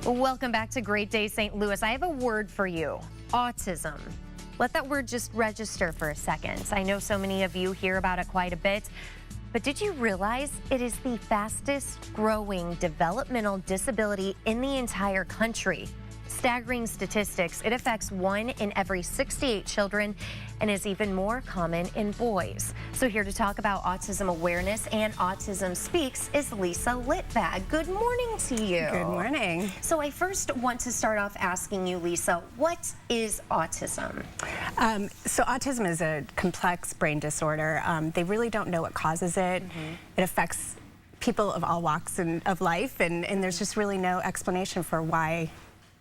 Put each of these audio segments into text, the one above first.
Welcome back to Great Day St. Louis. I have a word for you, autism. Let that word just register for a second. I know so many of you hear about it quite a bit, but did you realize it is the fastest growing developmental disability in the entire country? Staggering statistics, it affects 1 in every 68 children and is even more common in boys. So here to talk about autism awareness and Autism Speaks is Lisa Litbag. Good morning to you. Good morning. So I first want to start off asking you, Lisa, what is autism? So autism is a complex brain disorder. They really don't know what causes it. It affects people of all walks of life, and there's just really no explanation for why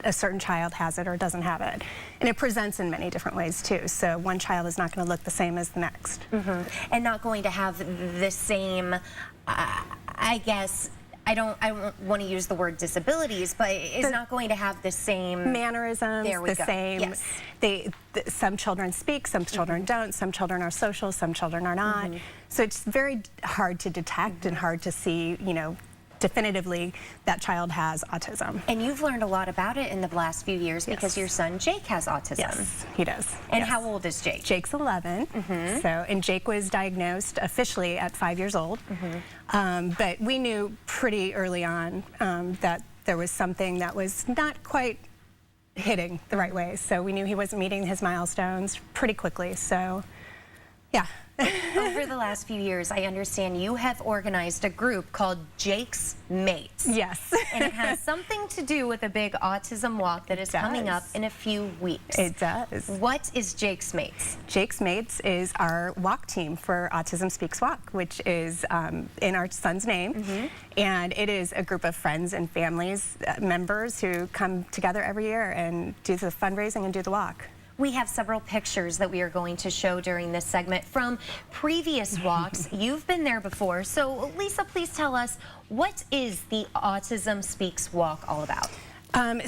a certain child has it or doesn't have it. And it presents in many different ways too. So one child is not going to look the same as the next. And not going to have the same, I guess, I don't want to use the word disabilities, but it's not going to have the same mannerisms, same. Yes. Some children speak, some children don't, some children are social, some children are not. So it's very hard to detect and hard to see, you know, definitively that child has autism. And you've learned a lot about it in the last few years because your son Jake has autism. Yes, he does. And how old is Jake? Jake's 11. And Jake was diagnosed officially at 5 years old. But we knew pretty early on that there was something that was not quite hitting the right way. So we knew he wasn't meeting his milestones pretty quickly. So, yeah. Over the last few years, I understand you have organized a group called Jake's Mates. Yes. And it has something to do with a big autism walk that is coming up in a few weeks. It does. What is Jake's Mates? Jake's Mates is our walk team for Autism Speaks Walk, which is in our son's name. And it is a group of friends and families, members who come together every year and do the fundraising and do the walk. We have several pictures that we are going to show during this segment from previous walks. You've been there before. So, Lisa, please tell us, what is the Autism Speaks Walk all about?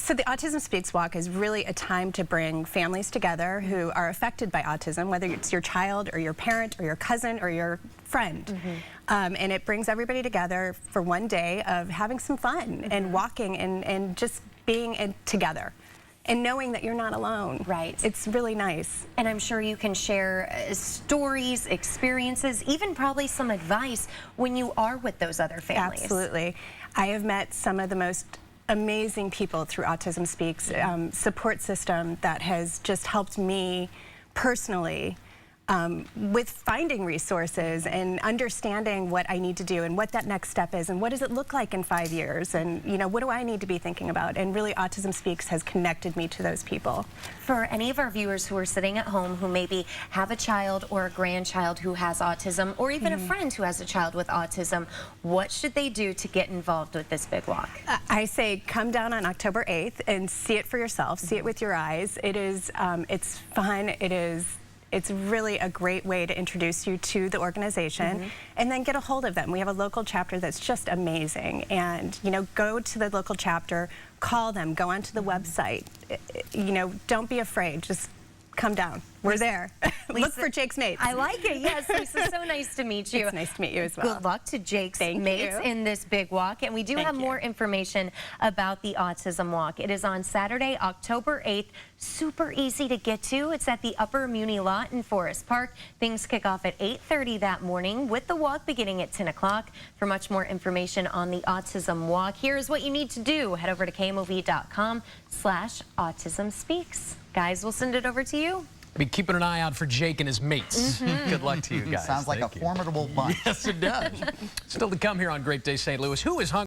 So the Autism Speaks Walk is really a time to bring families together who are affected by autism, whether it's your child or your parent or your cousin or your friend. And it brings everybody together for one day of having some fun and walking and just being together. And knowing that you're not alone. Right. It's really nice. And I'm sure you can share stories, experiences, even probably some advice when you are with those other families. Absolutely. I have met some of the most amazing people through Autism Speaks, support system that has just helped me personally with finding resources and understanding what I need to do and what that next step is and what does it look like in 5 years and, you know, what do I need to be thinking about? And really Autism Speaks has connected me to those people. For any of our viewers who are sitting at home who maybe have a child or a grandchild who has autism or even a friend who has a child with autism, what should they do to get involved with this big walk? I say come down on October 8th and see it for yourself, see it with your eyes. It is, it's fun, it's really a great way to introduce you to the organization and then get a hold of them. We have a local chapter that's just amazing. And, you know, go to the local chapter, call them, go onto the website. You know, don't be afraid. Just come down. We're there. Lisa, look for Jake's Mates. I like it. Yes, Lisa, so nice to meet you. It's nice to meet you as well. Good luck to Jake's Mates in this big walk. And we do have more information about the Autism Walk. It is on Saturday, October 8th. Super easy to get to. It's at the Upper Muni Lot in Forest Park. Things kick off at 8:30 that morning with the walk beginning at 10 o'clock. For much more information on the Autism Walk, here's what you need to do. Head over to KMOV.com/Autism Speaks. Guys, we'll send it over to you. Be keeping an eye out for Jake and his mates. Good luck to you guys. Sounds like a formidable bunch. Yes, it does. Still to come here on Great Day St. Louis. Who is hungry?